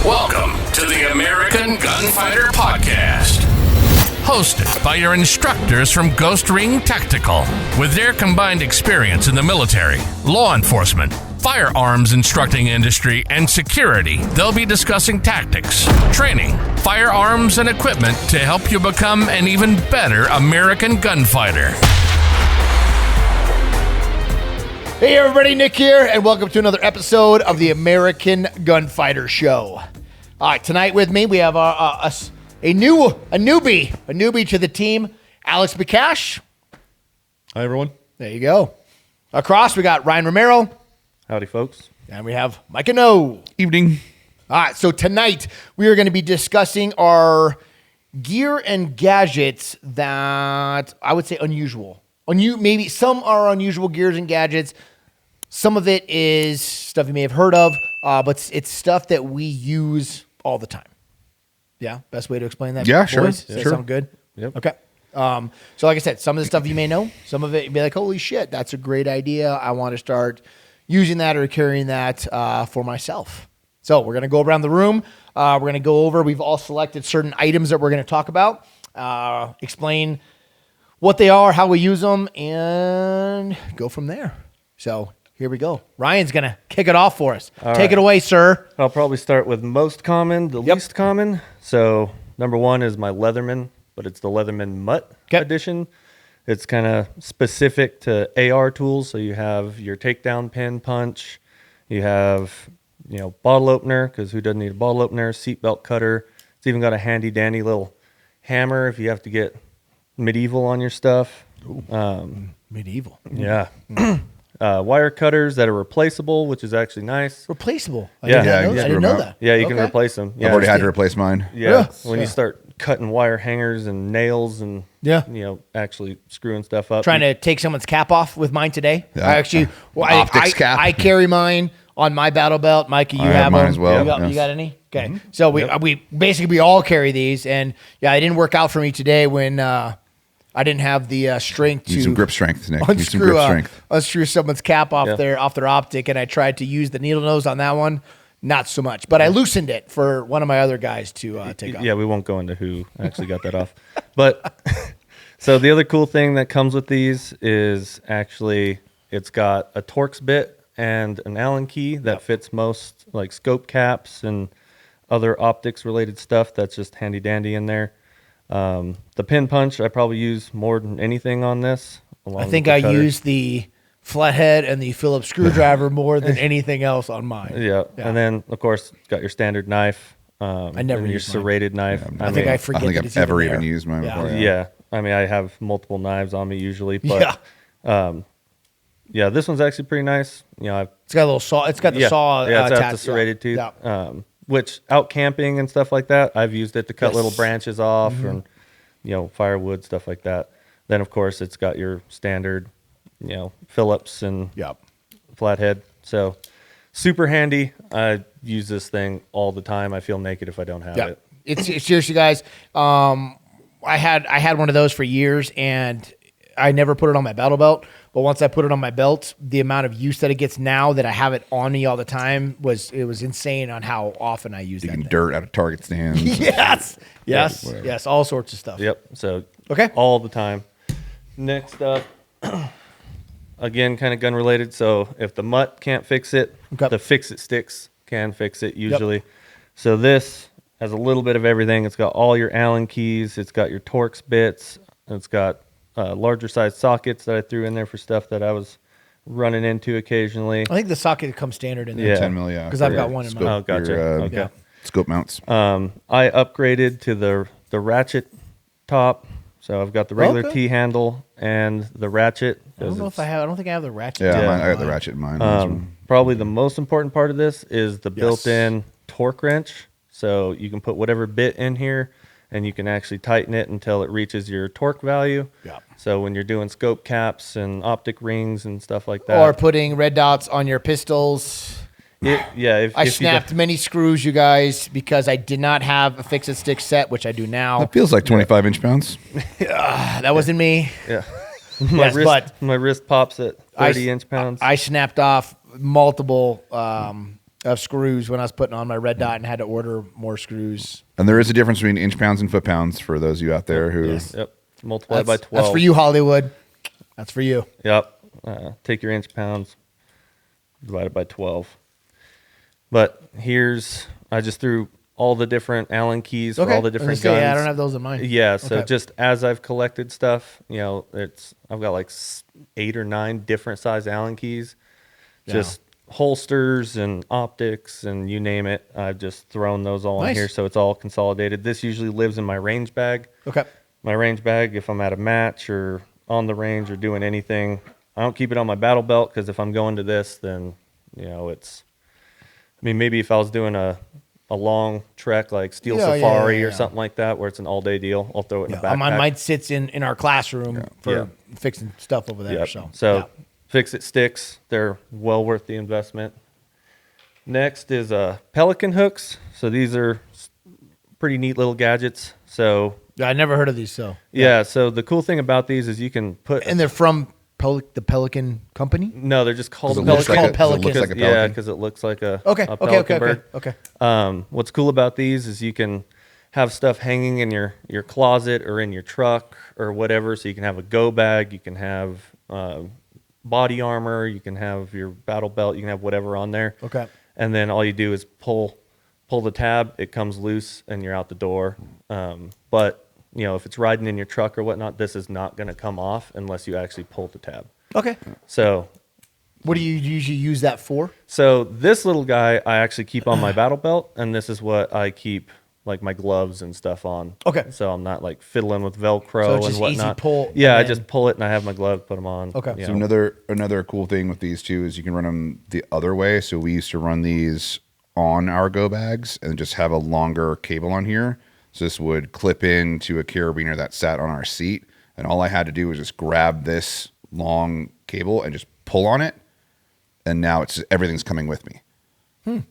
Welcome to the American Gunfighter Podcast. Hosted by your instructors from Ghost Ring Tactical. With their combined experience in the military, law enforcement, firearms instructing industry, and security, they'll be discussing tactics, training, firearms, and equipment to help you become an even better American gunfighter. Hey everybody, Nick here, and welcome to another episode of the American Gunfighter Show. All right, tonight with me we have a newbie to the team, Alex McCash. Hi, everyone. There you go. Across we got Ryan Romero, Howdy, folks. and we have Micah No. Evening. All right, so tonight we are going to be discussing our gear and gadgets that I would say unusual. Maybe some are unusual gears and gadgets. Some of it is stuff you may have heard of, but it's stuff that we use all the time. Yeah, best way to explain that. Yeah, boys? sure. Does that Sure. sound good? Yep. Okay. So like I said, some of the stuff you may know, some of it you'd be like, holy shit, that's a great idea. I want to start using that or carrying that for myself. So we're going to go around the room. We're going to go over, we've all selected certain items that we're going to talk about, explain what they are, how we use them, and go from there. So here we go. Ryan's going to kick it off for us. Take it away, sir. I'll probably start with most common, the least common. So number one is my Leatherman, but it's the Leatherman Mutt edition. It's kind of specific to AR tools. So you have your takedown pin punch. You have, bottle opener, because who doesn't need a bottle opener? Seatbelt cutter. It's even got a handy dandy little hammer if you have to get medieval on your stuff. Medieval. Yeah. Wire cutters that are replaceable, which is actually nice. Replaceable. I Yeah. didn't know that. Yeah, you can Okay. replace them. Yeah, I've already had to replace mine. Yeah, when Yeah. you start cutting wire hangers and nails and Yeah. actually screwing stuff up. Trying to take someone's cap off with mine today. Yeah. I actually, Optics cap. I carry mine on my battle belt. Mikey, you I have have mine them as well, You yes. got any? Okay. So we basically all carry these, and it didn't work out for me today when I didn't have the strength Need to some grip strength, Nick. Need some unscrew grip strength. unscrew someone's cap off Yeah. off their optic, and I tried to use the needle nose on that one. Not so much, but I loosened it for one of my other guys to take off. Yeah, we won't go into who actually got that off. But so the other cool thing that comes with these is actually it's got a Torx bit and an Allen key that fits most like scope caps and other optics related stuff. That's just handy dandy in there. The pin punch I probably use more than anything on this. I think I used the flathead and the Phillips screwdriver more than anything else on mine. Yeah. And then of course got your standard knife. I never and your used mine. serrated knife. I think I forget. I don't think that I've it's ever there. even used mine before. Yeah. I mean, I have multiple knives on me usually, but this one's actually pretty nice. It's got a little saw. It's got the saw. Yeah, it's got attached. the serrated tooth. Yeah. Which out camping and stuff like that, I've used it to cut Yes. little branches off and firewood, stuff like that. Then of course it's got your standard, Phillips and Yep. flathead. So super handy. I use this thing all the time. I feel naked if I don't have Yeah. it. It's seriously, guys. I had one of those for years, and I never put it on my battle belt. But once I put it on my belt, the amount of use that it gets now that I have it on me all the time was insane on how often I use that Digging thing. dirt out of target stands. Yes, whatever. all sorts of stuff. Yep. So Okay. all the time. Next up, again, kind of gun related. So if the Mutt can't fix it, Okay. the Fix It sticks can fix it usually. So this has a little bit of everything. It's got all your Allen keys. It's got your Torx bits. It's got larger size sockets that I threw in there for stuff that I was running into occasionally. I think the socket comes standard in there. Yeah. 10 mil, yeah. 'Cause I've for got one in scope- mine. Oh, gotcha. your, Okay. Yeah. Scope mounts. I upgraded to the ratchet top. So I've got the regular Okay. T handle and the ratchet. I don't know if I have. I don't think I have the ratchet. Yeah, Yeah. I got the ratchet in mine. Probably the most important part of this is the built-in torque wrench. So you can put whatever bit in here and you can actually tighten it until it reaches your torque value. Yeah. So when you're doing scope caps and optic rings and stuff like that. Or putting red dots on your pistols. If I you snapped many screws, you guys, because I did not have a fix-it stick set, which I do now. That feels like 25 inch pounds. That wasn't me. Yeah. Yes, but my wrist pops at 30 inch pounds. I snapped off multiple of screws when I was putting on my red dot and had to order more screws. And there is a difference between inch pounds and foot pounds for those of you out there who. Yes. Yep. Multiply by 12. That's for you, Hollywood. That's for you. Yep. Take your inch pounds, divide it by 12. But I just threw all the different Allen keys for all the different guns. Yeah, I don't have those in mind. Yeah, so Okay. just as I've collected stuff, I've got like 8 or 9 different size Allen keys, just holsters and optics and you name it. I've just thrown those all in Nice. here, so it's all consolidated. This usually lives in my range bag. Okay. My range bag, if I'm at a match or on the range or doing anything, I don't keep it on my battle belt because if I'm going to this, then maybe if I was doing a long trek like Steel Safari or something like that, where it's an all-day deal, I'll throw it in the backpack. Mine sits in our classroom for fixing stuff over there. So Fix It sticks. They're well worth the investment. Next is Pelican hooks. So these are pretty neat little gadgets. So I never heard of these. So so the cool thing about these is you can put... And they're from the Pelican Company? No, they're just called Because it looks Pelican. like a- 'cause it looks like a Yeah, pelican. because it looks like a Okay. pelican bird. Okay. What's cool about these is you can have stuff hanging in your closet or in your truck or whatever. So you can have a go bag, you can have body armor, you can have your battle belt, you can have whatever on there. Okay. And then all you do is pull the tab, it comes loose, and you're out the door. But if it's riding in your truck or whatnot, this is not going to come off unless you actually pull the tab. Okay. So What do you usually use that for? So this little guy I actually keep on my battle belt, and this is what I keep like my gloves and stuff on. Okay. So I'm not like fiddling with Velcro So it's and just whatnot. easy pull Yeah, I and just pull it and I have my gloves, put them on. Okay. you So know. another cool thing with these too is you can run them the other way. So we used to run these on our go bags and just have a longer cable on here. So this would clip into a carabiner that sat on our seat, and all I had to do was just grab this long cable and just pull on it, and now everything's coming with me.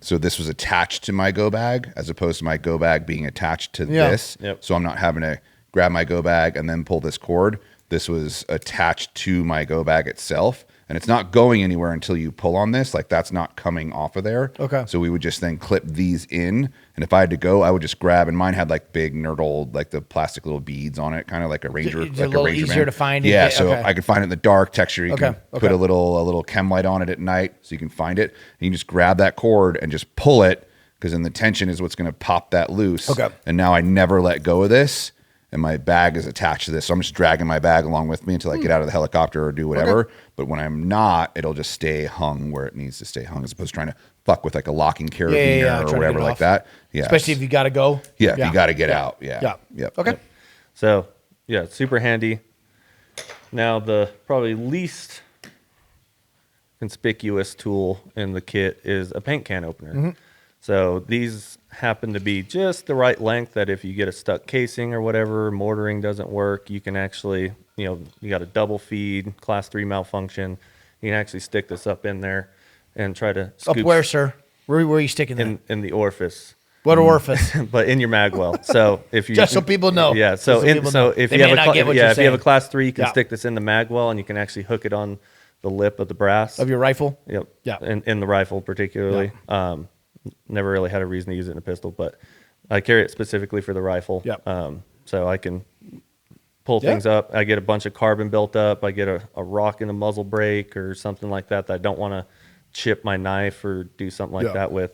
So this was attached to my go bag as opposed to my go bag being attached to this. Yep. So I'm not having to grab my go bag and then pull this cord. This was attached to my go bag itself, and it's not going anywhere until you pull on this. Like that's not coming off of there. Okay. So we would just then clip these in, and if I had to go, I would just grab. And mine had like big nerd old, like the plastic little beads on it, kind of like a ranger. It's like a little ranger easier band. to find it. Yeah, so Okay. I could find it in the dark texture. You Okay, can put okay. a little chem light on it at night, so you can find it. And you can just grab that cord and just pull it, because then the tension is what's going to pop that loose. Okay. And now I never let go of this, and my bag is attached to this. So I'm just dragging my bag along with me until I get out of the helicopter or do whatever. Okay. But when I'm not, it'll just stay hung where it needs to stay hung, as opposed to trying to fuck with like a locking carabiner trying or to whatever get it like off. that. Yeah. Especially if you got to go. yeah, if you got to get out. Yeah. Yeah. Yep. Okay. So yeah, it's super handy. Now the probably least conspicuous tool in the kit is a paint can opener. Mm-hmm. So these happen to be just the right length that if you get a stuck casing or whatever, mortaring doesn't work, you can actually, you got a double feed, class 3 malfunction, you can actually stick this up in there and try to Up scoop where, sir? Where are you sticking that? in the orifice. What orifice? But in your magwell. So if you Just so people know. yeah. Just So so people know. if They you have may a not get what you're if you have a saying. class 3, you can Yeah. stick this in the magwell and you can actually hook it on the lip of the brass Of your rifle? Yep. Yeah. In the rifle particularly. Never really had a reason to use it in a pistol, but I carry it specifically for the rifle. Yep. So I can pull Yeah. things up. I get a bunch of carbon built up. I get a rock in the muzzle brake or something like that I don't want to chip my knife or do something like Yeah. that with.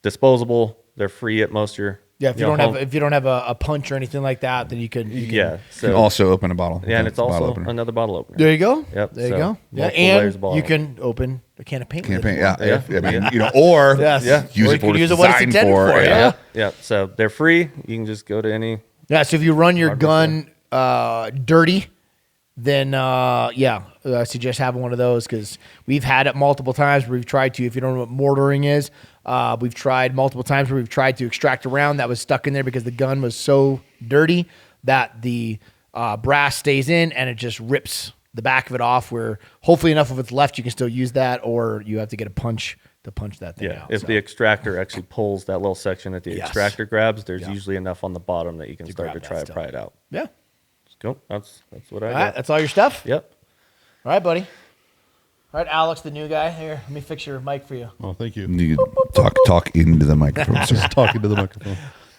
Disposable. They're free at most of your Yeah, if you know, don't home- have a punch or anything like that, then you can yeah. You So can also open a bottle. yeah, and it's Bottle also opener. another bottle opener. There you go. Yep, There you so go. Yeah, multiple layers and of bottle. you can open a can of paint. with it. Campaign, yeah, Yeah. I mean, or Yes. Yeah. use Or it you for can what use it's it what it's designed intended for, yeah. Yeah. Yeah. So they're free. You can just go to any. Yeah, so if you run your Hardware gun dirty, then I suggest having one of those, because we've had it multiple times where we've tried to, if you don't know what mortaring is, we've tried multiple times where we've tried to extract a round that was stuck in there because the gun was so dirty that the brass stays in and it just rips the back of it off, where hopefully enough of it's left you can still use that, or you have to get a punch to punch that thing Yeah. out. If So, the extractor actually pulls that little section that the Yes. extractor grabs, there's Yeah. usually enough on the bottom that you can start grab to that try to stuff. pry it out. yeah. Cool. That's what I All do. right, that's all your stuff? Yep. All right, buddy. All right, Alex, the new guy. Here, let me fix your mic for you. Oh, thank you. You talk into the microphone, sir. Just talking to the microphone.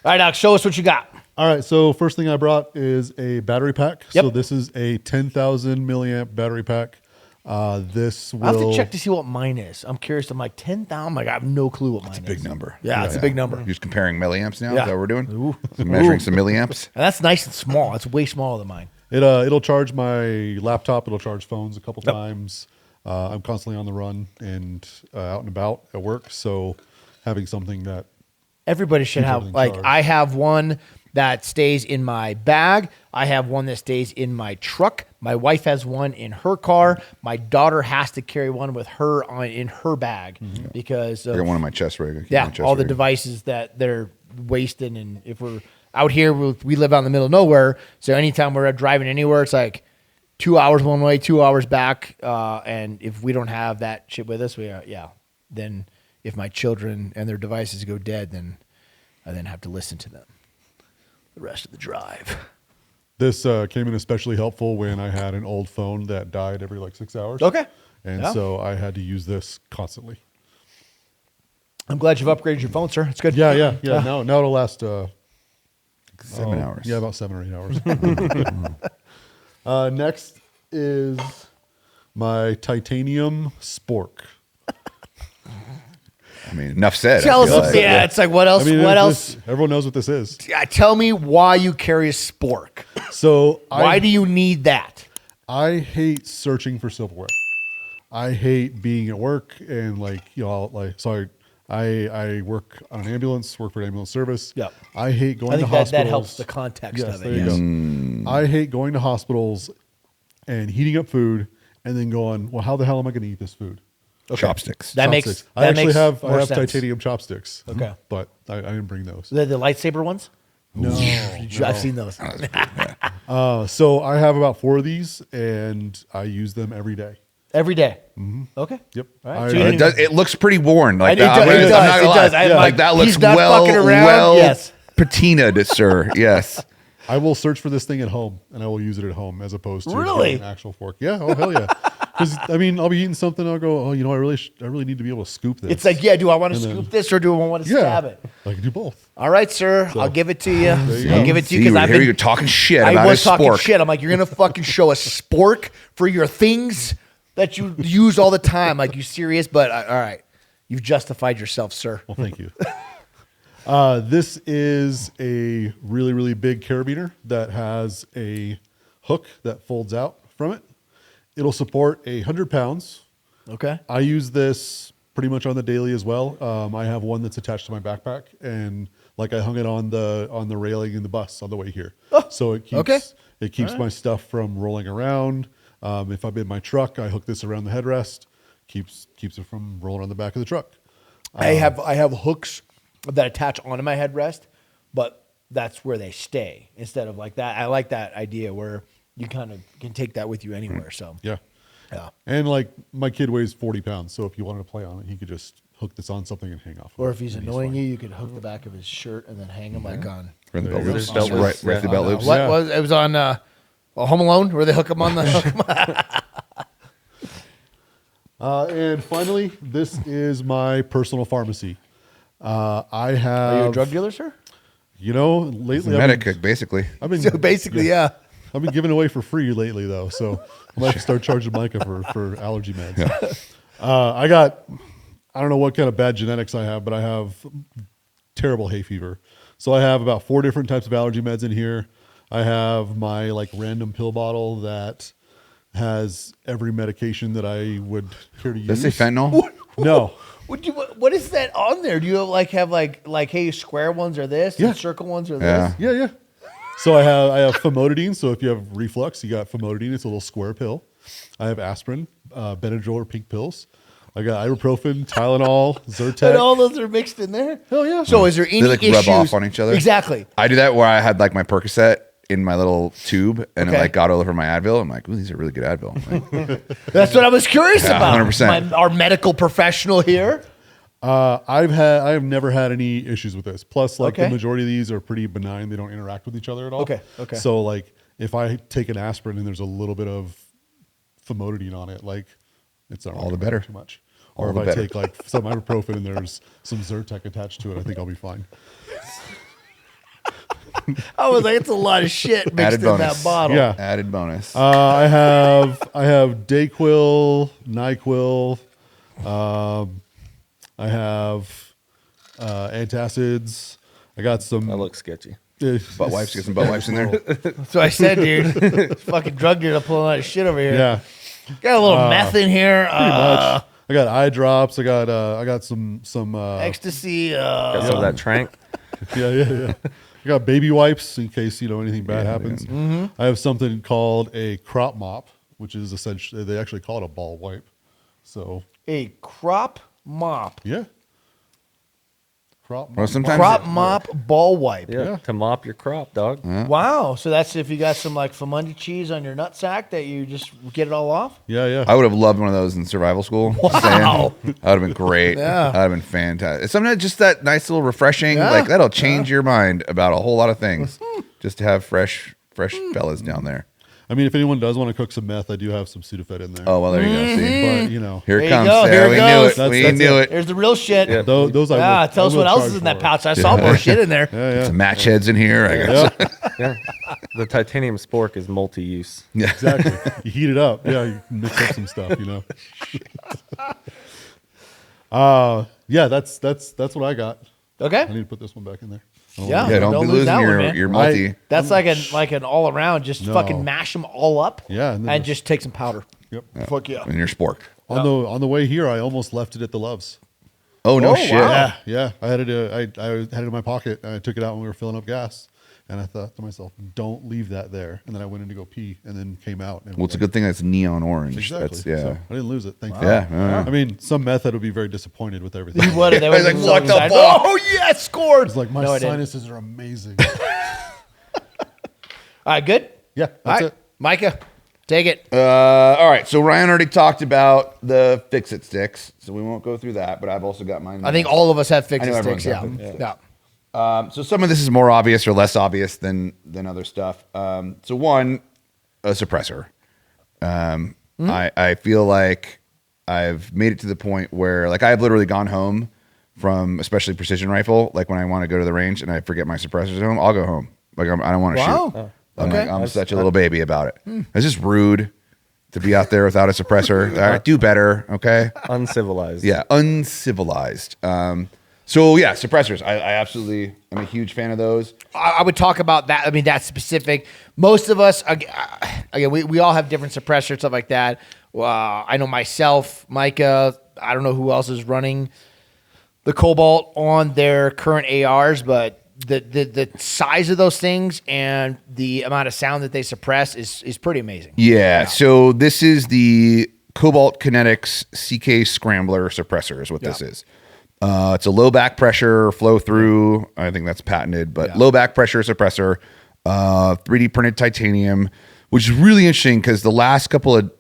All right, Alex, show us what you got. All right, so first thing I brought is a battery pack. Yep. So this is a 10,000 milliamp battery pack. This will. I have to check to see what mine is. I'm curious. I'm like 10,000. Like I have no clue what mine is. It's a big number. Yeah, it's a big number. You're just comparing milliamps now? Yeah. Is that what we're doing? So measuring some milliamps? And that's nice and small. It's way smaller than mine. It'll charge my laptop. It'll charge phones a couple times. I'm constantly on the run and out and about at work. So having something that Everybody should Keep have, everything like, charged. I have one that stays in my bag. I have one that stays in my truck. My wife has one in her car. My daughter has to carry one with her in her bag because I of, got one on my chest rig. I keep yeah, my chest all the rig. devices that they're wasting. And if we're out here, we live out in the middle of nowhere. So anytime we're driving anywhere, it's like 2 hours one way, 2 hours back. And if we don't have that shit with us, then if my children and their devices go dead, then I then have to listen to them the rest of the drive. this came in especially helpful when I had an old phone that died every like 6 hours. Okay. And Yeah. so I had to use this constantly. I'm glad you've upgraded your phone, sir. It's good. Yeah. Now it'll last 7 hours. Yeah, about 7 or 8 hours. Next is my titanium spork. I mean, enough said. Tell I us, feel like. yeah, it's like what else? What else? Everyone knows what this is. Yeah, tell me why you carry a spork. So Why do you need that? I hate searching for silverware. I hate being at work and I work on an ambulance, work for an ambulance service. Yep. I hate going I to think hospitals. that helps the context Yes, of there it. you Yes. go. I hate going to hospitals and heating up food and then going, well, how the hell am I going to eat this food? Chopsticks. That makes Chopsticks. that I actually makes have more sense. titanium chopsticks. Okay. But I didn't bring those. The lightsaber ones. No. I've seen those. So I have about 4 of these and I use them every day. Every day. Okay. Yep. All right. I- So you didn't It looks pretty worn. Like It does, that. it does, I'm not gonna it lie. does. I- Like that looks he's not well, fucking around. well Yes. patinaed, sir. Yes. I will search for this thing at home and I will use it at home as opposed to Really? getting an actual fork. Yeah. Oh, hell yeah. Because, I mean, I'll be eating something. I'll go, oh, I really need to be able to scoop this. It's like, yeah, do I want to And then- scoop this or do I want to stab it? I can do both. All right, sir. I'll give it to you. you I'll go. give it to you See, because I've here been you're talking shit I about was his talking spork. shit. I'm like, you're gonna fucking show a spork for your things that you use all the time. Like, you serious? But all right, you've justified yourself, sir. Well, thank you. This is a really, really big carabiner that has a hook that folds out from it. It'll support 100 pounds. Okay. I use this pretty much on the daily as well. I have one that's attached to my backpack, and like I hung it on the railing in the bus on the way here. So it keeps my stuff from rolling around. If I'm in my truck, I hook this around the headrest, keeps it from rolling on the back of the truck. I have hooks that attach onto my headrest, but that's where they stay instead of like that. I like that idea where you kind of can take that with you anywhere. So Yeah. yeah. And like my kid weighs 40 pounds, so if you wanted to play on it, he could just hook this on something and hang off. Or of if it, he's and annoying fine. you, you could hook the back of his shirt and then hang him like on. Right, the There belt you go. loops. Belt Right, loops, right, the yeah. belt loops. What Yeah. was it? Was on Home Alone where they hook him on the. And finally, this is my personal pharmacy. I have. Are you a drug dealer, sir? Lately Medic, basically. I've been So basically, yeah. I've been giving away for free lately though, so I might have to start charging Micah for allergy meds. I don't know what kind of bad genetics I have, but I have terrible hay fever. So I have about 4 different types of allergy meds in here. I have my like random pill bottle that has every medication that I would care to use. Does it say fentanyl? No. What is that on there? Do you have like hey, square ones are this Yeah. and circle ones are Yeah. this? Yeah. So I have famotidine. So if you have reflux, you got famotidine. It's a little square pill. I have aspirin, Benadryl or pink pills. I got ibuprofen, Tylenol, Zyrtec. And all those are mixed in there? Hell yeah. So is there any They like issues? rub off on each other. Exactly. I do that where I had like my Percocet in my little tube and Okay. it like got over my Advil. I'm like, ooh, these are really good Advil. Like, That's what I was curious Yeah, about. 100%. Our medical professional here. I have never had any issues with this. Plus, like Okay. the majority of these are pretty benign. They don't interact with each other at all. Okay. So like if I take an aspirin and there's a little bit of famotidine on it, like It's not All the really better. too much. All Or if the I better. take like some ibuprofen and there's some Zyrtec attached to it, I think I'll be fine. I was like, it's a lot of shit mixed Added in bonus. that bottle. Yeah. Added bonus. I have Dayquil, NyQuil. I have antacids. I got some. That looks sketchy. Butt wipes. Get some butt wipes in there. That's what I said, dude. Fucking drug dealer pulling out of shit over here. Yeah, Got a little meth in here. pretty much. I got eye drops. I got some. Ecstasy. Got some of that trank. Yeah. I got baby wipes in case anything bad happens. I have something called a crop mop, which is essentially they actually call it a ball wipe. So a crop mop. yeah, crop mop. Well, sometimes Crop mop ball wipe. Yeah, to mop your crop, dog. Wow. So that's if you got some like Famundi cheese on your nutsack that you just get it all off? Yeah. I would have loved one of those in survival school. Wow. That would have been great. Yeah. That would have been fantastic. Sometimes just that nice little refreshing, Yeah. like that'll change your mind about a whole lot of things. Just to have fresh fellas down there. I mean, if anyone does want to cook some meth, I do have some Sudafed in there. Oh, well, there you go. See? But Here There it you comes. go. Yeah, Here it we goes. knew it. That's We knew it. There's the real shit. Yeah. those I Ah, will, tell us I will what else charge is in that for. pouch. I saw more shit in there. Yeah. Some match heads in here. I guess. Yeah, The titanium spork is multi-use. exactly. You heat it up. Yeah, you mix up some stuff. Yeah, that's what I got. I Okay. need to put this one back in there. Yeah. Yeah, don't be lose losing that one, your, man. your multi. That's like an all around. Just No. fucking mash them all up. Yeah, and then And just take some powder. Yep. Fuck yeah. And your spork. On the way here, I almost left it at the Loves. Oh, no Oh, shit. wow. Yeah, I had it. I had it in my pocket. And I took it out when we were filling up gas, and I thought to myself, "Don't leave that there." And then I went in to go pee, and then came out. And Well, it's a good thing that's neon orange. Exactly. That's, yeah. So I didn't lose it. Thankfully. Yeah. I mean, some method would be very disappointed with everything. You would have. They would Like, have what the fuck? Oh, yeah, scored. It's like my No, I didn't. sinuses are amazing. All right, good? Yeah, All that's right. it. Micah, take it. All right. So Ryan already talked about the fix-it sticks, so we won't go through that. But I've also got mine. I think all of us have I fixed know sticks. Yeah. everyone's got Yeah. fixed So some of this is more obvious or less obvious than other stuff. So one, a suppressor. I feel like I've made it to the point where like I've literally gone home from especially precision rifle. Like when I want to go to the range and I forget my suppressors at home, I'll go home. Like I don't want to Wow. shoot. I'm Okay. like I'm such a little baby about it. It's just rude to be out there without a suppressor. All right, do better, okay? Uncivilized. Yeah, uncivilized. So yeah, suppressors. I absolutely am a huge fan of those. I would talk about that. I mean, that's specific. Most of us, again, we all have different suppressors, stuff like that. I know myself, Micah, I don't know who else is running the Cobalt on their current ARs, but the size of those things and the amount of sound that they suppress is pretty amazing. Yeah. So this is the Cobalt Kinetics CK Scrambler suppressor is what this is. It's a low back pressure flow through. I think that's patented, but low back pressure suppressor, 3D printed titanium, which is really interesting because the last couple of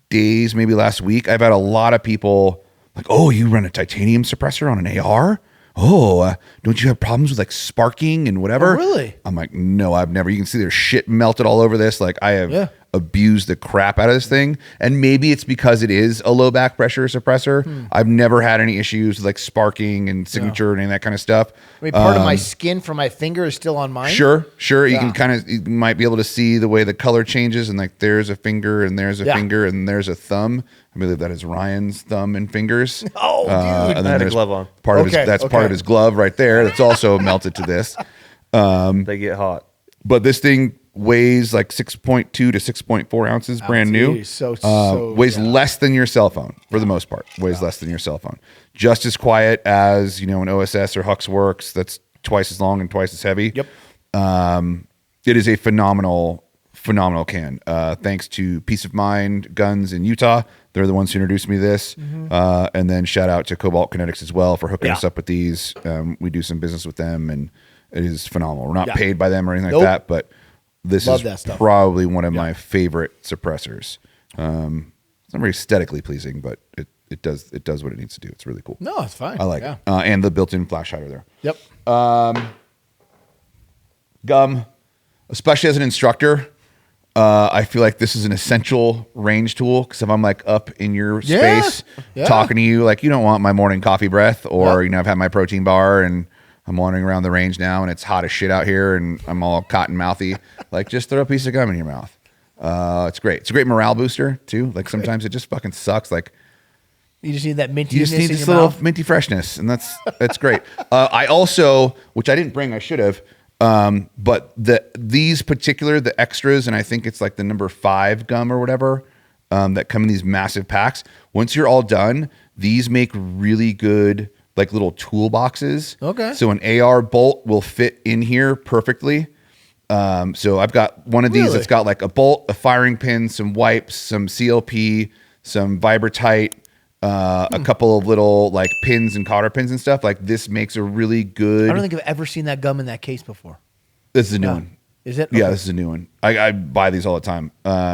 days, maybe last week, I've had a lot of people like, "Oh, you run a titanium suppressor on an AR? Oh, don't you have problems with like sparking and whatever?" Oh, really? I'm like, "No, I've never." You can see there's shit melted all over this. Like I have abused the crap out of this thing. And maybe it's because it is a low back pressure suppressor. I've never had any issues with like sparking and signature and any of that kind of stuff. I mean, part of my skin from my finger is still on mine. Sure. You Yeah. can kind of, you might be able to see the way the color changes and like there's a finger and there's a finger and there's a thumb. I believe that is Ryan's thumb and fingers. Oh, dude. And I then had a there's glove on. part of his, Okay, that's part okay. of his glove right there. That's also melted to this. They get hot. But this thing weighs like 6.2 to 6.4 ounces, brand new. Geez, so Weighs less than your cell phone for the most part. Weighs less than your cell phone. Just as quiet as an OSS or Hux Works. That's twice as long and twice as heavy. Yep. It is a phenomenal can. Thanks to Peace of Mind Guns in Utah. They're the ones who introduced me to this. And then shout out to Cobalt Kinetics as well for hooking us up with these. We do some business with them and it is phenomenal. We're not paid by them or anything like that, but this Love is that stuff. probably one of my favorite suppressors. It's not very aesthetically pleasing, but it does what it needs to do. It's really cool. No, it's fine. I like it. And the built-in flash hider there. Yep. Gum, especially as an instructor, I feel like this is an essential range tool because if I'm like up in your space talking to you, like you don't want my morning coffee breath or, I've had my protein bar and I'm wandering around the range now and it's hot as shit out here and I'm all cotton mouthy. Like just throw a piece of gum in your mouth. It's great. It's a great morale booster too. Like sometimes it just fucking sucks. Like you just need that mintiness. You just need in this your little mouth. minty freshness, and that's great. I also, which I didn't bring, I should have, but these particular the extras, and I think it's like the number 5 gum or whatever that come in these massive packs. Once you're all done, these make really good like little toolboxes. Okay. So an AR bolt will fit in here perfectly. So I've got one of these Really? that's got like a bolt, a firing pin, some wipes, some CLP, some Vibrotite. A couple of little like pins and cotter pins and stuff. Like this makes a really good. I don't think I've ever seen that gum in that case before. This is a new one. Is it? Yeah, Okay. this is a new one. I buy these all the time.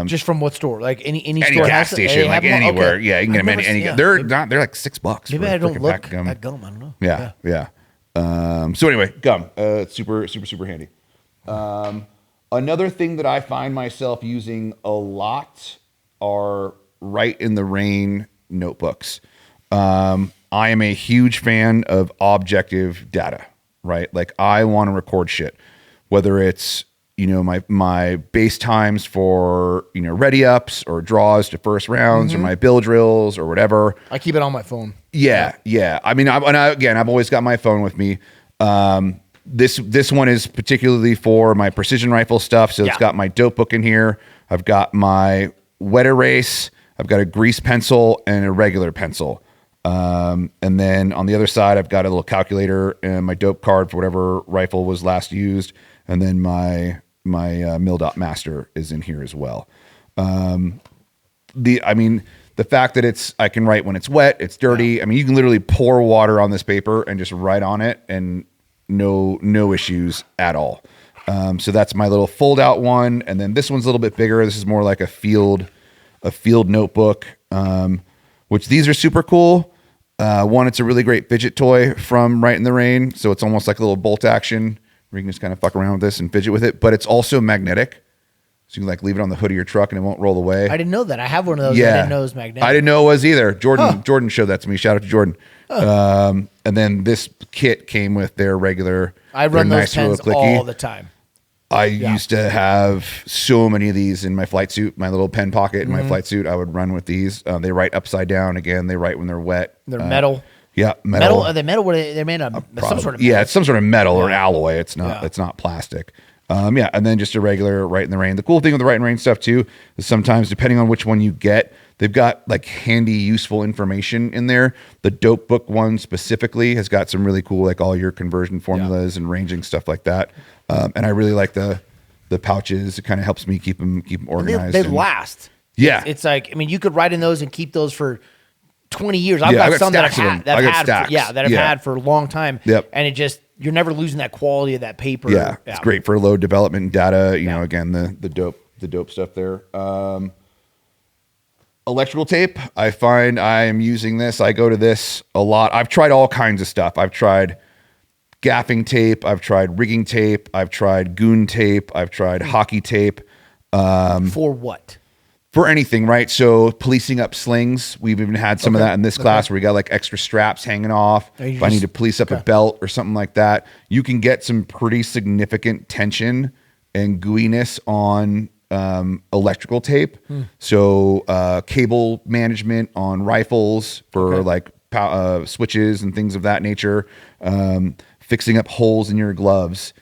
Just from what store? Like any Any store gas has station, they like have them? anywhere. Okay. Yeah, you can get I've them never any. seen- yeah. They're Maybe- not. They're like $6. Maybe for a I don't frickin' look pack of gum. at gum. I don't know. Yeah. So anyway, gum. It's super handy. Another thing that I find myself using a lot are right in the rain notebooks. I am a huge fan of objective data, right? Like I want to record shit, whether it's, my base times for, ready ups or draws to first rounds or my bill drills or whatever. I keep it on my phone. Yeah. I mean, I've always got my phone with me. This one is particularly for my precision rifle stuff. So it's got my dope book in here. I've got my wet erase. I've got a grease pencil and a regular pencil. And then on the other side, I've got a little calculator and my dope card for whatever rifle was last used. And then my Mil-Dot Master is in here as well. The fact that I can write when it's wet, it's dirty. Yeah. I mean, you can literally pour water on this paper and just write on it and no issues at all. So that's my little fold out one. And then this one's a little bit bigger. This is more like a field notebook, which these are super cool. One, it's a really great fidget toy from Right in the Rain. So it's almost like a little bolt action where you can just kind of fuck around with this and fidget with it, but it's also magnetic. So you can like leave it on the hood of your truck and it won't roll away. I didn't know that. I have one of those. Yeah. I didn't know it was magnetic. I didn't know it was either. Jordan showed that to me. Shout out to Jordan. And then this kit came with their regular. I run their those pens little clicky. all the time. I used to have so many of these in my flight suit, my little pen pocket in my flight suit. I would run with these. They write upside down. Again, they write when they're wet. They're metal. Yeah, Metal? Are they metal? What are they? They're made of some sort of metal. Yeah, it's some sort of metal or alloy. It's not. It's not plastic. And then just a regular Right in the Rain. The cool thing with the Right in the Rain stuff too is sometimes depending on which one you get, they've got like handy, useful information in there. The Dope Book one specifically has got some really cool, like all your conversion formulas and ranging stuff like that. And I really like the pouches. It kind of helps me keep them organized. They last. Yeah. It's like, I mean, you could write in those and keep those for 20 years. I've Yeah, I got got some that I've stacks of had. them. That I got I've had stacks. that I've Yeah. had for a long time. Yep. And you're never losing that quality of that paper. Yeah, it's great for load development data. You know, again, the dope stuff there. Electrical tape. I find I am using this. I go to this a lot. I've tried all kinds of stuff. I've tried gaffing tape. I've tried rigging tape. I've tried goon tape. I've tried hockey tape. For what? For anything, right? So policing up slings. We've even had some of that in this class where we got like extra straps hanging off. If I need to police up a belt or something like that, you can get some pretty significant tension and gooiness on electrical tape. So cable management on rifles for like switches and things of that nature. Fixing up holes in your gloves.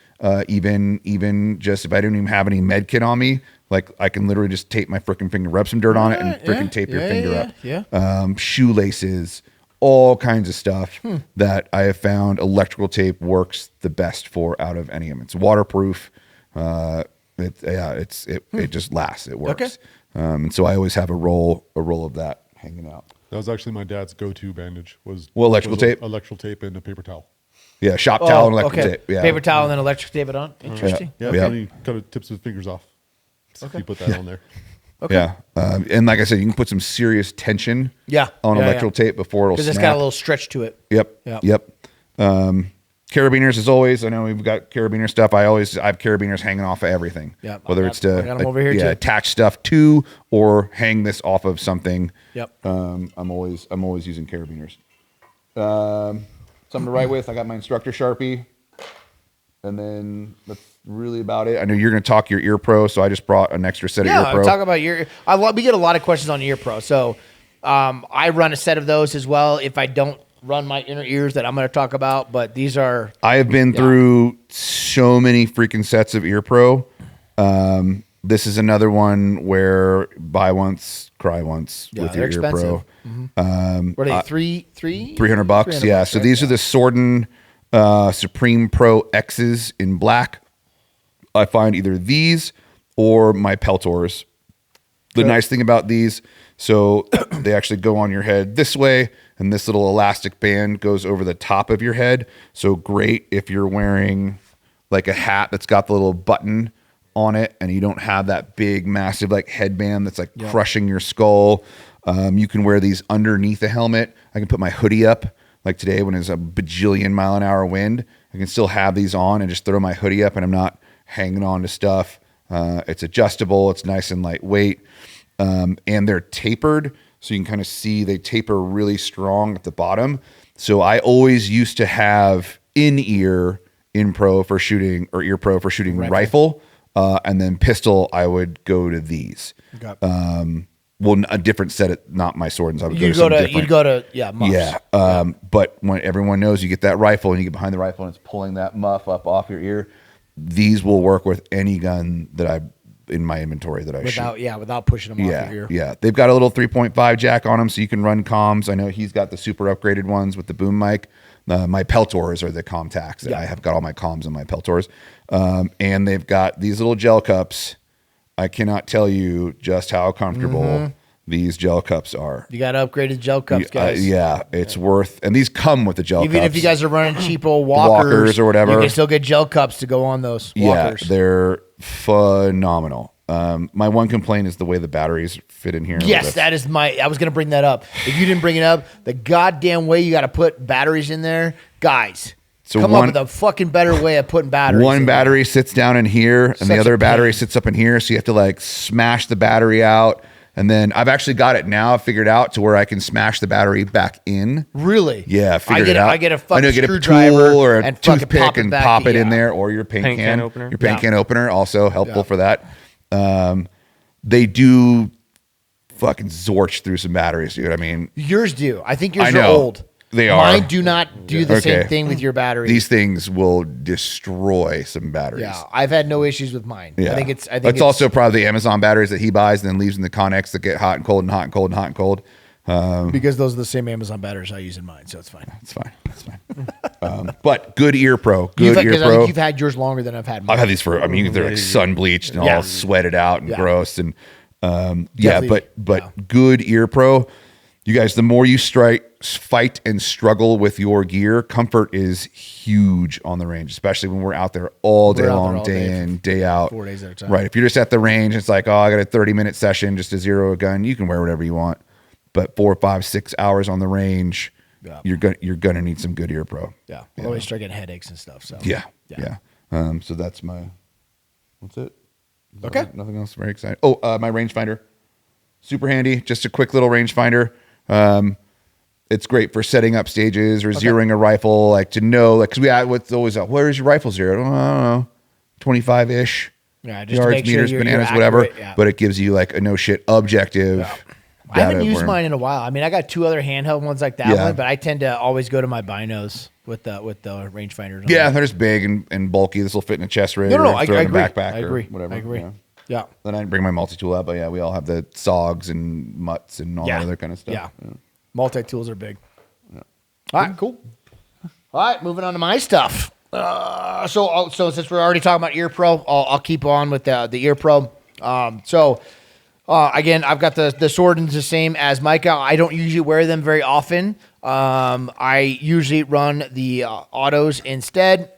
Even just if I don't even have any med kit on me, like I can literally just tape my freaking finger, rub some dirt on it, and freaking tape your finger up. Yeah. Shoelaces, all kinds of stuff that I have found electrical tape works the best for out of any of them. It's waterproof. It just lasts. It works. Okay. And so I always have a roll of that hanging out. That was actually my dad's go-to bandage. Electrical tape? Electrical tape and a paper towel. Yeah, shop towel and electrical tape. Yeah. Paper towel and then electric tape it on. Interesting. Yeah, Yeah. and he kind of tips his fingers off. So he put that on there. Yeah. And like I said, you can put some serious tension on electrical tape before it'll Because snap. it's got a little stretch to it. Yep. Yeah. Yep. Carabiners, as always. I know we've got carabiner stuff. I have carabiners hanging off of everything. Yep. Whether it's to I got 'em over here too. attach stuff to or hang this off of something. Yep. I'm always using carabiners. Something to write with. I got my instructor Sharpie, and then that's really about it. I know you're going to talk your Ear Pro, so I just brought an extra set of Ear Pro. Talk about we get a lot of questions on Ear Pro, so I run a set of those as well. If I don't run my inner ears that I'm going to talk about, but these are. I have been through so many freaking sets of Ear Pro. This is another one where buy once, cry once with your Ear expensive. Pro. What are they? $300? $300. Yeah. So these are the Sorden Supreme Pro X's in black. I find either these or my Peltors. The nice thing about these, so they actually go on your head this way, and this little elastic band goes over the top of your head. So great if you're wearing like a hat that's got the little button on it, and you don't have that big, massive like headband that's like crushing your skull. You can wear these underneath a helmet. I can put my hoodie up, like today when it's a bajillion mile an hour wind. I can still have these on and just throw my hoodie up, and I'm not hanging on to stuff. It's adjustable. It's nice and lightweight. And they're tapered. So you can kind of see they taper really strong at the bottom. So I always used to have in-ear in pro for shooting or Ear Pro for shooting rifle. And then pistol, I would go to these. Well, a different set, not my Sordens. I would You'd go to muffs. Yeah. But when everyone knows you get that rifle and you get behind the rifle and it's pulling that muff up off your ear, these will work with any gun that I in my inventory that I shoot. Without pushing them off your ear. Yeah. They've got a little 3.5 jack on them so you can run comms. I know he's got the super upgraded ones with the boom mic. My Peltors are the ComTacs. I have got all my comms on my Peltors. And they've got these little gel cups. I cannot tell you just how comfortable these gel cups are. You got upgraded gel cups, guys. It's worth, and these come with the gel cups. Even if you guys are running cheapo walkers or whatever, you can still get gel cups to go on those walkers. Yeah, they're phenomenal. My one complaint is the way the batteries fit in here. Yes, I was going to bring that up. If you didn't bring it up, the goddamn way you got to put batteries in there, guys. So come up with a fucking better way of putting batteries. One battery sits down in here, and the other battery sits up in here. So you have to like smash the battery out. And then I've actually got it now figured out to where I can smash the battery back in. Really? Yeah, figured it out. I get a fucking screwdriver or a toothpick and pop it in there, or your paint can opener. Your paint can opener, also helpful for that. They do fucking zorch through some batteries, dude. I mean, yours do. I think yours are old. They are. Mine do not do the same thing with your batteries. These things will destroy some batteries. Yeah, I've had no issues with mine. Yeah. I think it's also probably the Amazon batteries that he buys and then leaves in the Connex that get hot and cold and hot and cold and hot and cold. Because those are the same Amazon batteries I use in mine, so it's fine. It's fine. But good Ear Pro. I think you've had yours longer than I've had mine. I've had these for, they're like sun bleached and all sweated out and gross. And but good Ear Pro. You guys, the more you fight and struggle with your gear, comfort is huge on the range, especially when we're out there all day long, day in, day out. 4 days at a time. Right. If you're just at the range, it's like, I got a 30-minute session just to zero a gun. You can wear whatever you want. But 4, 5, 6 hours on the range, you're gonna need some good Ear Pro. Yeah. I'll always start getting headaches and stuff. So yeah. So that's it. Okay. Nothing else very exciting. Oh, my rangefinder. Super handy. Just a quick little rangefinder. It's great for setting up stages or zeroing a rifle, like to know, like, cause what's always up, where is your rifle zeroed? I don't know, 25-ish just yards, meters, bananas, whatever. But it gives you like a no shit objective. Yeah. I haven't used mine in a while. I mean, I got 2 other handheld ones like that one, but I tend to always go to my binos with the rangefinders. Yeah, they're just big and bulky. This will fit in a chest rig. No, I agree. Backpack I agree. Or whatever. I agree. Yeah. Then I didn't bring my multi-tool out, but we all have the SOGs and mutts and all that other kind of stuff. Yeah. Multi-tools are big. Yeah. All right, cool. All right, moving on to my stuff. So since we're already talking about Ear Pro, I'll keep on with the Ear Pro. Again, I've got the Sordens the same as Micah. I don't usually wear them very often. I usually run the autos instead.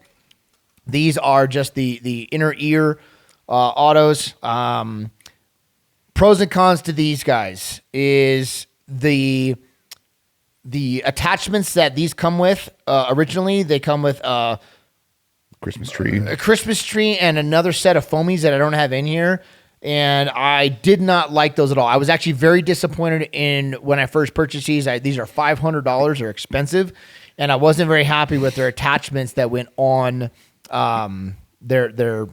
These are just the inner ear autos. Pros and cons to these guys is the the attachments that these come with, originally, they come with Christmas tree. a Christmas tree and another set of foamies that I don't have in here. And I did not like those at all. I was actually very disappointed in when I first purchased these. These are $500. They're expensive. And I wasn't very happy with their attachments that went on their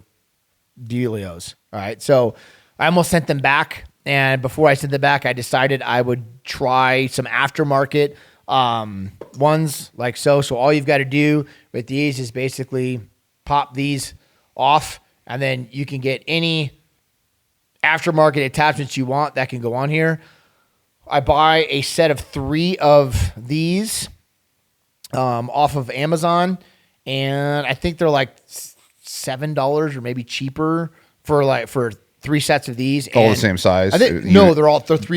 Delios. All right. So I almost sent them back. And before I sent them back, I decided I would try some aftermarket ones like so. So all you've got to do with these is basically pop these off, and then you can get any aftermarket attachments you want that can go on here. I buy a set of 3 of these off of Amazon, and I think they're like $7 or maybe cheaper for 3 sets of these. All the And same size? they're 3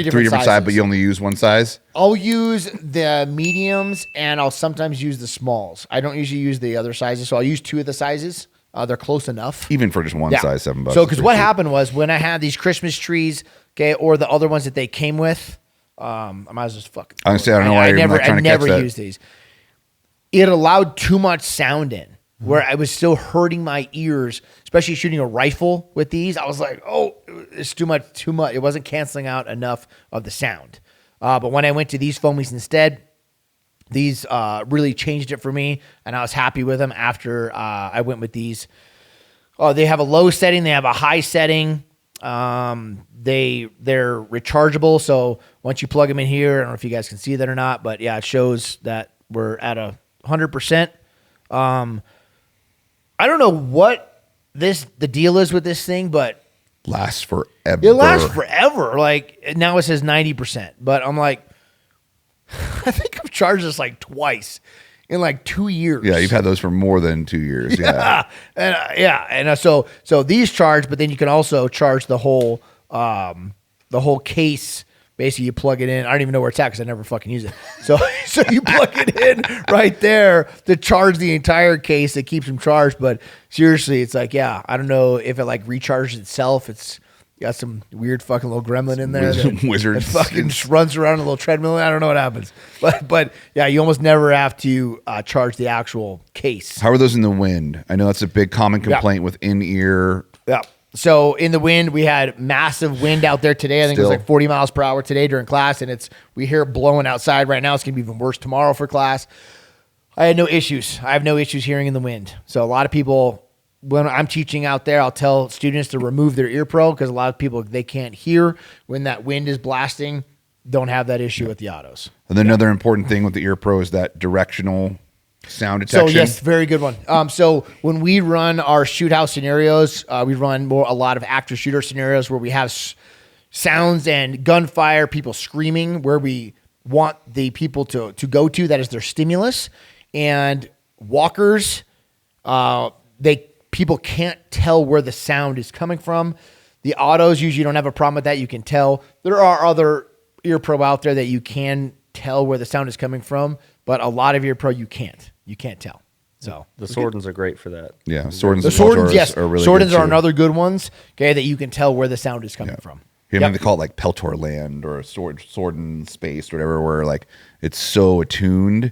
different sizes. sizes, but you only use one size? I'll use the mediums, and I'll sometimes use the smalls. I don't usually use the other sizes, so I'll use 2 of the sizes. They're close enough. Even for just one size, $7. So, because what happened was when I had these Christmas trees, okay, or the other ones that they came with, I might as well just fucking. I don't know why you're not trying to catch that. I never used these. It allowed too much sound in, where I was still hurting my ears, especially shooting a rifle with these. I was like, oh, it's too much. It wasn't canceling out enough of the sound. But when I went to these foamies instead, these really changed it for me, and I was happy with them after I went with these. Oh, they have a low setting. They have a high setting. They're rechargeable, so once you plug them in here, I don't know if you guys can see that or not, but yeah, it shows that we're at 100%. I don't know what the deal is with this thing, but Lasts forever. it lasts forever. Like now it says 90%, but I'm like, I think I've charged this like twice in like 2 years. Yeah, you've had those for more than 2 years. Yeah. And so these charge, but then you can also charge the whole case. Basically, you plug it in. I don't even know where it's at because I never fucking use it. So you plug it in right there to charge the entire case. It keeps them charged. But seriously, it's like, yeah, I don't know if it like recharges itself. It's got some weird fucking little gremlin in there. Wizard. That fucking just runs around in a little treadmill. I don't know what happens. But yeah, you almost never have to charge the actual case. How are those in the wind? I know that's a big common complaint with in-ear. Yeah. So in the wind, we had massive wind out there today. I think it was like 40 miles per hour today during class, and we hear it blowing outside right now. It's going to be even worse tomorrow for class. I had no issues. I have no issues hearing in the wind. So a lot of people, when I'm teaching out there, I'll tell students to remove their ear pro because a lot of people, they can't hear when that wind is blasting. Don't have that issue with the autos. And then another important thing with the ear pro is that directional sound detection. So yes, very good one. So when we run our shoot house scenarios, we run a lot of active shooter scenarios where we have sounds and gunfire, people screaming, where we want the people to go to. That is their stimulus. And walkers, people can't tell where the sound is coming from. The autos usually don't have a problem with that. You can tell. There are other ear pro out there that you can tell where the sound is coming from, but a lot of ear pro you can't. You can't tell. So the Swordens are great for that. Yeah, Swordens the Swordens, yes, are really Swordens good are too. another good ones. Okay, that you can tell where the sound is coming from. You know, they call it like Peltor Land or Sworden Space or whatever, where like it's so attuned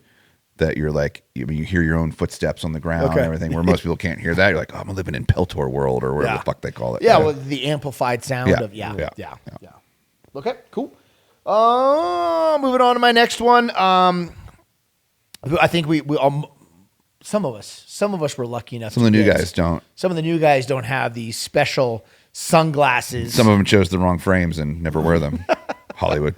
that you're like, you hear your own footsteps on the ground and everything, where most people can't hear that. You're like, oh, I'm living in Peltor World or whatever the fuck they call it. Yeah, well, the amplified sound of yeah. Okay, cool. Moving on to my next one. I think we some of us were lucky enough. Some of the new guys don't. Some of the new guys don't have these special sunglasses. Some of them chose the wrong frames and never wear them. Hollywood.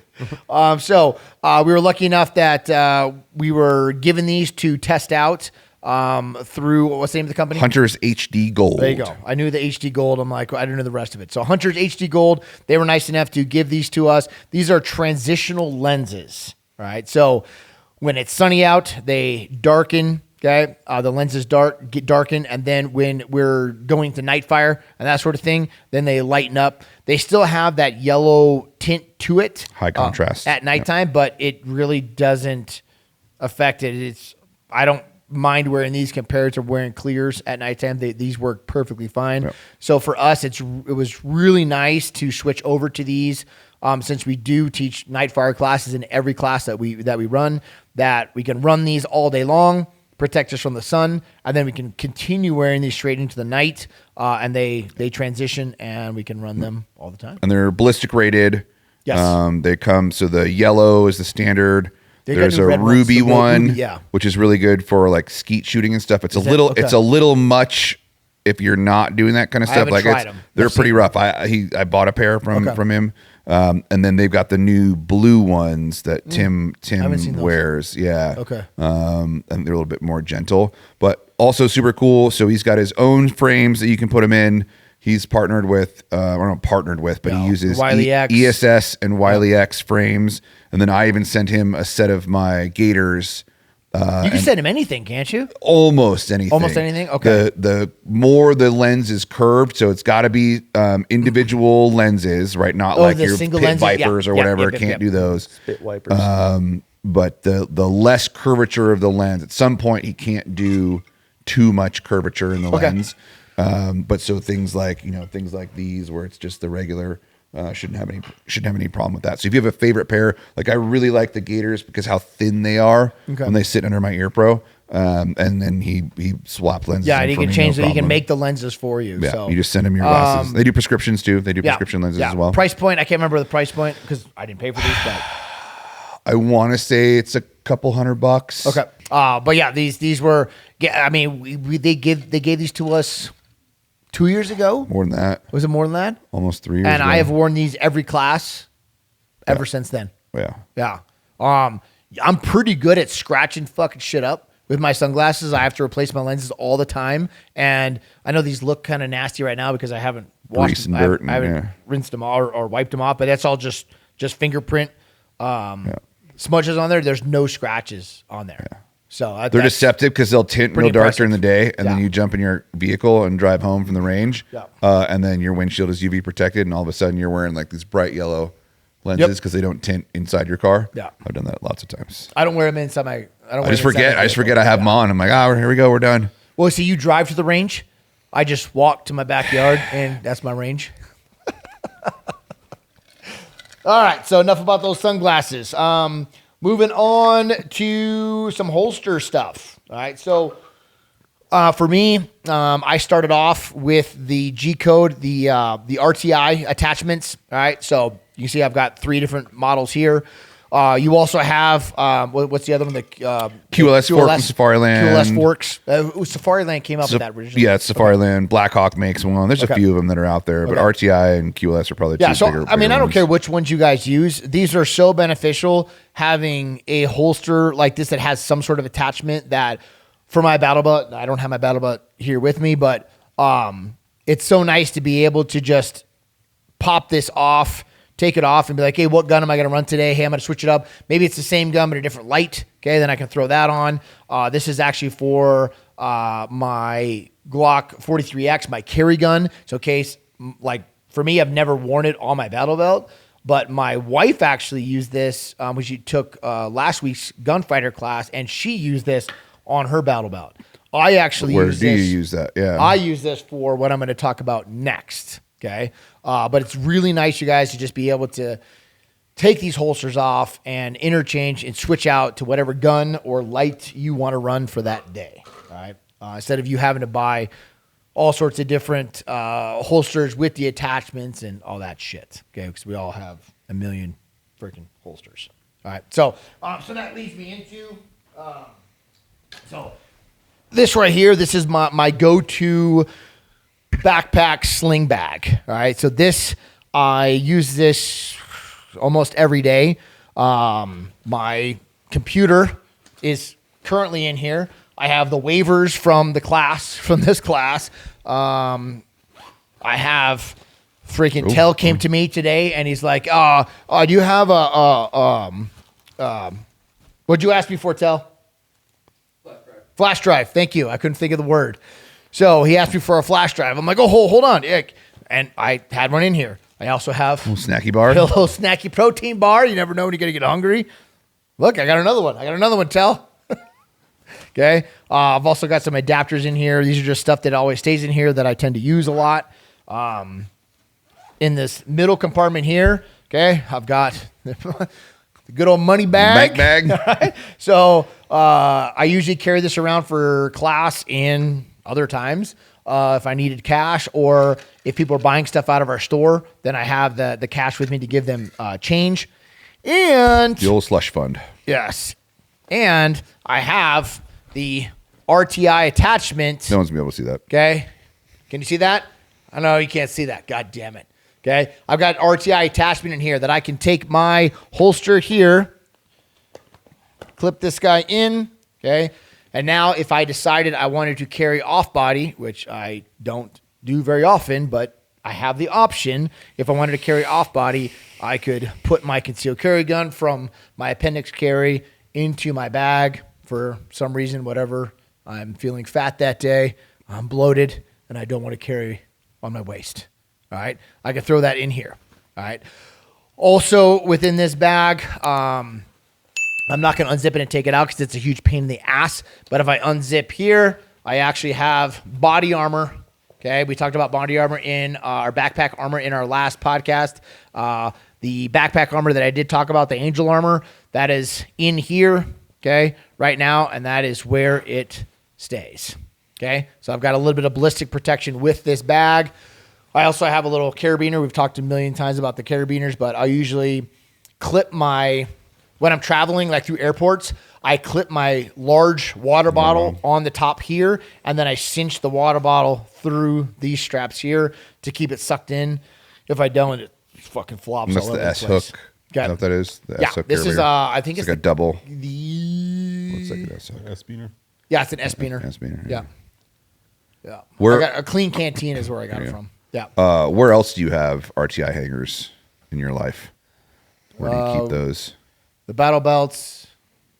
So we were lucky enough that we were given these to test out through, what's the name of the company? Hunter's HD Gold. There you go. I knew the HD Gold. I'm like, I didn't know the rest of it. So Hunter's HD Gold, they were nice enough to give these to us. These are transitional lenses, right? So when it's sunny out, they darken. Okay, the lenses darken, and then when we're going to night fire and that sort of thing, then they lighten up. They still have that yellow tint to it, high contrast at nighttime, but it really doesn't affect it. I don't mind wearing these compared to wearing clears at nighttime. These work perfectly fine. Yep. So for us, it was really nice to switch over to these. since we do teach night fire classes in every class that we run, that we can run these all day long, protect us from the sun, and then we can continue wearing these straight into the night, and they transition, and we can run them all the time. And they're ballistic rated. Yes. They come, so the yellow is the standard. There's a ruby one, which is really good for like skeet shooting and stuff. It's a little much if you're not doing that kind of stuff. Like they're pretty rough. I bought a pair from him. And then they've got the new blue ones that Tim wears. Yeah. Okay. And they're a little bit more gentle, but also super cool. So he's got his own frames that you can put them in. He's partnered with, or not partnered with, but he uses ESS and Wiley X frames. And then I even sent him a set of my Gators. You can send him anything, can't you? Almost anything. Almost anything? Okay. The more the lens is curved, so it's got to be individual lenses, right? Not like your Pit Vipers or whatever. Can't do those. Spit wipers. But the less curvature of the lens, at some point he can't do too much curvature in the lens. But so things like these where it's just the regular shouldn't have any problem with that. So if you have a favorite pair, like I really like the Gators because how thin they are when they sit under my Ear Pro. And then he swapped lenses. Yeah, and he can change he can make the lenses for you. Yeah, so you just send him your glasses. They do prescriptions too. They do prescription lenses as well. Price point, I can't remember the price point because I didn't pay for these, but I want to say it's a couple $100. Okay. But yeah, these were. I mean, they gave these to us 2 years ago. More than that. Was it more than that? Almost 3 years. And ago. I have worn these every class ever since then. Yeah. Yeah. I'm pretty good at scratching fucking shit up with my sunglasses. I have to replace my lenses all the time, and I know these look kind of nasty right now because I haven't washed them. I haven't rinsed them all or wiped them off, but that's all just fingerprint smudges on there. There's no scratches on there. Yeah. So they're deceptive because they'll tint real dark during the day, and then you jump in your vehicle and drive home from the range, and then your windshield is UV protected, and all of a sudden you're wearing like these bright yellow lenses because they don't tint inside your car. Yeah, I've done that lots of times. I don't wear them inside my. I just forget. I have them on. I'm like, here we go. We're done. Well, see, you drive to the range. I just walk to my backyard, and that's my range. All right. So enough about those sunglasses. Moving on to some holster stuff. All right. So for me, I started off with the G Code, the RTI attachments. All right. So you can see I've got 3 different models here. You also have what's the other one? The QLS fork from Safariland. QLS forks. Safariland came up with that originally. Yeah, it's Safariland. Blackhawk makes one. There's a few of them that are out there, but RTI and QLS are probably two bigger. I mean, I don't care which ones you guys use. These are so beneficial having a holster like this that has some sort of attachment that for my battle belt. I don't have my battle belt here with me, but it's so nice to be able to just pop this off. Take it off and be like, hey, what gun am I going to run today? Hey, I'm going to switch it up. Maybe it's the same gun, but a different light. Okay, then I can throw that on. This is actually for my Glock 43X, my carry gun. So, case like for me, I've never worn it on my battle belt, but my wife actually used this when she took last week's gunfighter class, and she used this on her battle belt. I actually use this. Where do you use that? Yeah, I use this for what I'm going to talk about next. Okay. But it's really nice, you guys, to just be able to take these holsters off and interchange and switch out to whatever gun or light you want to run for that day. All right. Instead of you having to buy all sorts of different holsters with the attachments and all that shit. Okay. Because we all have a million freaking holsters. All right. So that leads me into, so this right here, this is my go-to backpack sling bag. All right. So I use this almost every day. My computer is currently in here. I have the waivers from this class. I have freaking Tell came to me today and he's like, do you have what'd you ask me for, Tell? Flash drive. Thank you. I couldn't think of the word. So he asked me for a flash drive. I'm like, hold on. And I had one in here. I also have a little snacky bar. A little snacky protein bar. You never know when you're going to get hungry. Look, I got another one. Tell. Okay. I've also got some adapters in here. These are just stuff that always stays in here that I tend to use a lot. In this middle compartment here, Okay, I've got the good old money bag. Bag. So I usually carry this around for class and other times. If I needed cash or if people are buying stuff out of our store, then I have the cash with me to give them change. And The old slush fund. yes, and I have the RTI attachment. No one's gonna be able to see that. Okay. Can you see that? I know you can't see that. God damn it. Okay. I've got RTI attachment in here that I can take my holster here, clip this guy in. Okay. And now if I decided I wanted to carry off body, which I don't do very often, but I have the option. If I wanted to carry off body, I could put my concealed carry gun from my appendix carry into my bag for some reason, whatever. I'm feeling fat that day. I'm bloated and I don't want to carry on my waist. All right. I can throw that in here. All right. Also within this bag, I'm not going to unzip it and take it out because it's a huge pain in the ass. But if I unzip here, I actually have body armor. Okay. We talked about body armor in our backpack armor in our last podcast. The backpack armor that I did talk about, the Angel armor, that is in here. Okay. Right now. And that is where it stays. Okay. So I've got a little bit of ballistic protection with this bag. I also have a little carabiner. We've talked a million times about the carabiners, but I usually clip when I'm traveling, like through airports, I clip my large water bottle on the top here, and then I cinch the water bottle through these straps here to keep it sucked in. If I don't, it fucking flops That's all over the the S place. hook. Okay. Is that what that is? The Yeah, S hook this is, carabiner? I think it's like a double. Looks the, like an S hook. S-beaner. yeah, it's an S-beaner. S-beaner, Yeah. yeah. Yeah. Where- I got a clean canteen is where I got it from. Yeah. Where else do you have RTI hangers in your life? Where do you keep those? The battle belts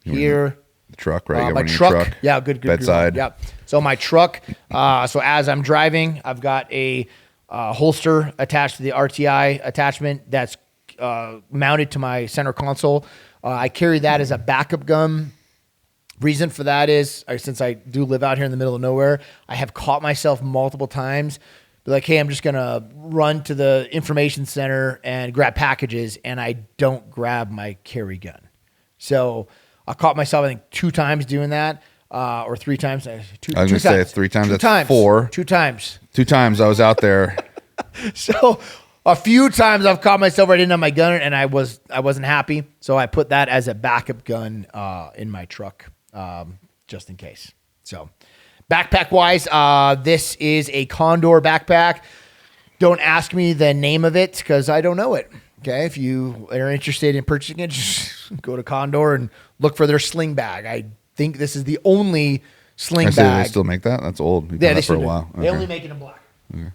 here. The truck, right? You got My one in your truck. Yeah, good. Bedside. Yep. So my truck. So as I'm driving, I've got a holster attached to the RTI attachment that's mounted to my center console. I carry that as a backup gun. Reason for that is, since I do live out here in the middle of nowhere, I have caught myself multiple times. Be like, hey, I'm just gonna run to the information center and grab packages, and I don't grab my carry gun. So I caught myself, I think, 2 times doing that, or 3 times. I was gonna say 3 times. That's times. 4. 2 times. 2 times I was out there. So a few times I've caught myself I didn't have my gun, and I wasn't happy. So I put that as a backup gun in my truck, just in case. So backpack wise, this is a Condor backpack. Don't ask me the name of it because I don't know it. Okay, if you are interested in purchasing it, just go to Condor and look for their sling bag. I think this is the only sling I say bag. they still make that? That's old. We've Yeah, done they that for a still do. while. They Okay. only make it in black. Yeah.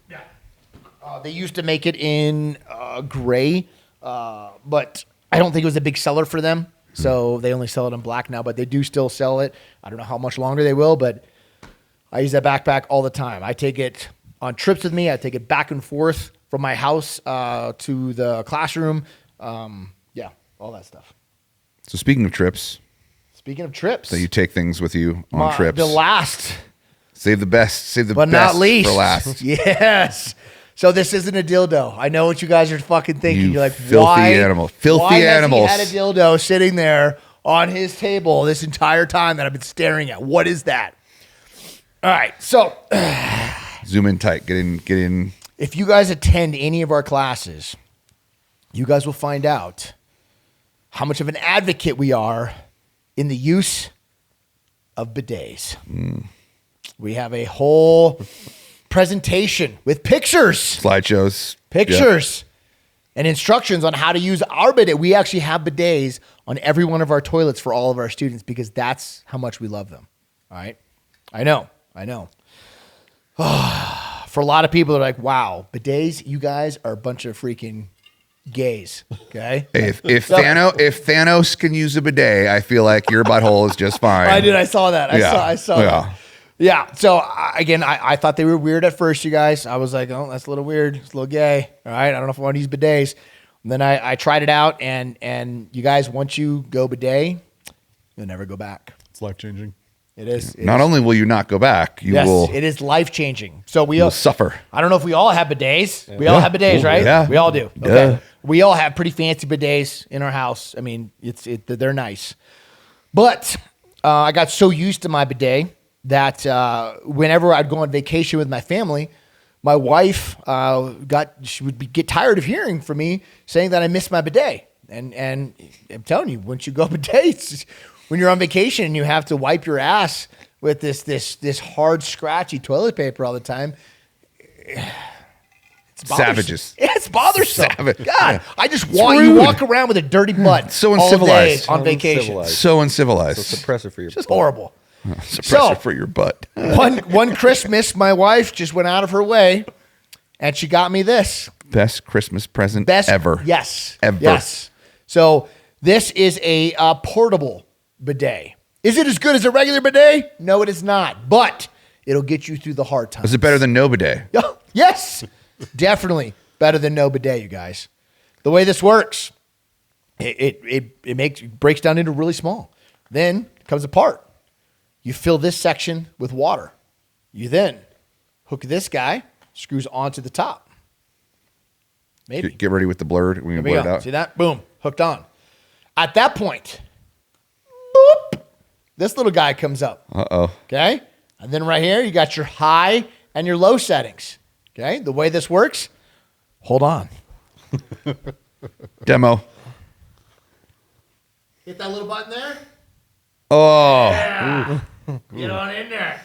They used to make it in gray, but I don't think it was a big seller for them. So they only sell it in black now, but they do still sell it. I don't know how much longer they will, but I use that backpack all the time. I take it on trips with me. I take it back and forth from my house to the classroom. Yeah, all that stuff. So speaking of trips, Speaking of trips, that you take things with you on trips. the last Save the best. Save the but best not least, for last. Yes. So this isn't a dildo. I know what you guys are fucking thinking. You You're like, filthy why? animal. Filthy why animals. Has he had a dildo sitting there on his table this entire time that I've been staring at? What is that? All right. So Zoom in tight. Get in. if you guys attend any of our classes, you guys will find out how much of an advocate we are in the use of bidets. We have a whole presentation with pictures. Slideshows. Pictures and instructions on how to use our bidet. We actually have bidets on every one of our toilets for all of our students because that's how much we love them. All right. I know. For a lot of people, they're like, wow, bidets, you guys are a bunch of freaking gays. Okay. Hey, if Thanos can use a bidet, I feel like your butthole is just fine. I saw that. I saw Yeah. that. Yeah. So again, I thought they were weird at first, you guys. I was like, oh, that's a little weird. It's a little gay. All right. I don't know if I want to use bidets. And then I tried it out, and you guys, once you go bidet, you'll never go back. It's life changing. It is. Not only will you not go back, you will. It is life changing. So we will all suffer. I don't know if we all have bidets. We all have bidets, right? Yeah. We all do. Yeah. Okay. We all have pretty fancy bidets in our house. I mean, they're nice. But I got so used to my bidet that whenever I'd go on vacation with my family, my wife would get tired of hearing from me saying that I missed my bidet. And I'm telling you, once you go bidets, when you're on vacation and you have to wipe your ass with this hard, scratchy toilet paper all the time, it's bothersome. Savages. Yeah, it's bothersome. Savage. God, Yeah. I just It's want rude. you walk around with a dirty butt So all day uncivilized. on vacation. Uncivilized. So uncivilized. It's a suppressor for your Just butt. horrible. Suppressor So- for your butt. One Christmas, my wife just went out of her way, and she got me this. Best Christmas present Best ever. Yes. Ever. Yes. So this is a portable bidet. Is it as good as a regular bidet? No, it is not. But it'll get you through the hard times. Is it better than no bidet? Yes. Definitely better than no bidet, you guys. The way this works, it breaks down into really small. Then it comes apart. You fill this section with water. You then hook this guy, screws onto the top. Maybe. Get ready with the blurred. We can There we blur it go. out. See that? Boom. Hooked on. At that point, boop, this little guy comes up. Uh-oh. Okay? And then right here, you got your high and your low settings. Okay? The way this works, hold on. Demo. Hit that little button there. Oh. Yeah. Get on in there.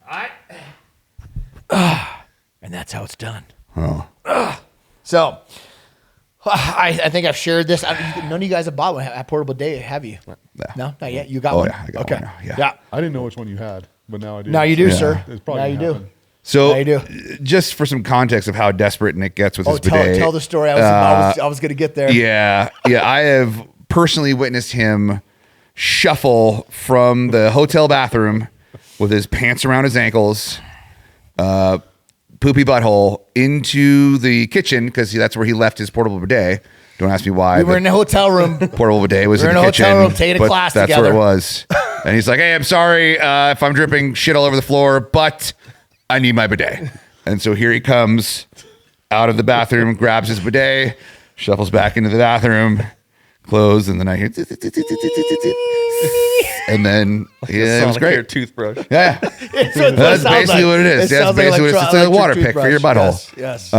All right. And that's how it's done. Oh. So, I think I've shared this. None of you guys have bought one at Portable Day, have you? No, not yet. You got one? Yeah, I got okay. one now, yeah. Yeah. I didn't know which one you had, but now I do. Now you do, Yeah. sir. It's probably Now you gonna do. happen. So, How you do? just for some context of how desperate Nick gets with his bidet. Tell the story. I was going to get there. Yeah. I have personally witnessed him shuffle from the hotel bathroom with his pants around his ankles, poopy butthole, into the kitchen because that's where he left his portable bidet. Don't ask me why. We were in a hotel room. Portable bidet was We were in in the a kitchen. hotel room taking a but class that's together. where it was. And he's like, "Hey, I'm sorry if I'm dripping shit all over the floor, but I need my bidet." And so here he comes out of the bathroom, grabs his bidet, shuffles back into the bathroom, close, and then I hear, and then it was Sonicare great. toothbrush. Yeah, That's what that's basically what it is. That's sounds basically what it is. It's like a water pick for your butthole. Yes.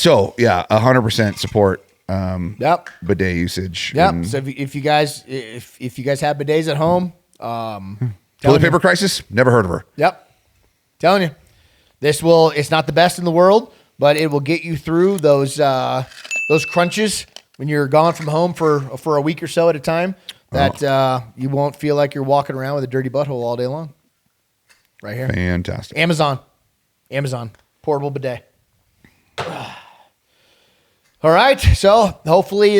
So yeah, 100% support Yep. bidet usage. Yep. And So if you guys have bidets at home, toilet paper crisis? Never heard of her. Yep. Telling you. It's not the best in the world, but it will get you through those crunches when you're gone from home for a week or so at a time, that you won't feel like you're walking around with a dirty butthole all day long. Right here. Fantastic. Amazon. Portable bidet. All right. So hopefully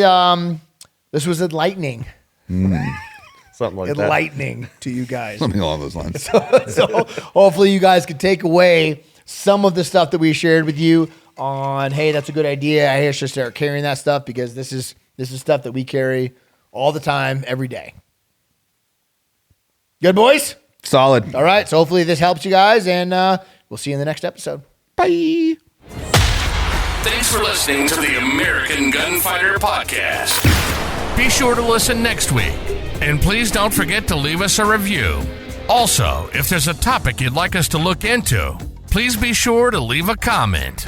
this was enlightening. Something like that. Enlightening to you guys. Something along those lines. So hopefully you guys can take away some of the stuff that we shared with you on, hey, that's a good idea. I should start carrying that stuff because this is stuff that we carry all the time, every day. Good, boys? Solid. All right. So hopefully this helps you guys, and we'll see you in the next episode. Bye. Thanks for listening to the American Gunfighter Podcast. Be sure to listen next week. And please don't forget to leave us a review. Also, if there's a topic you'd like us to look into, please be sure to leave a comment.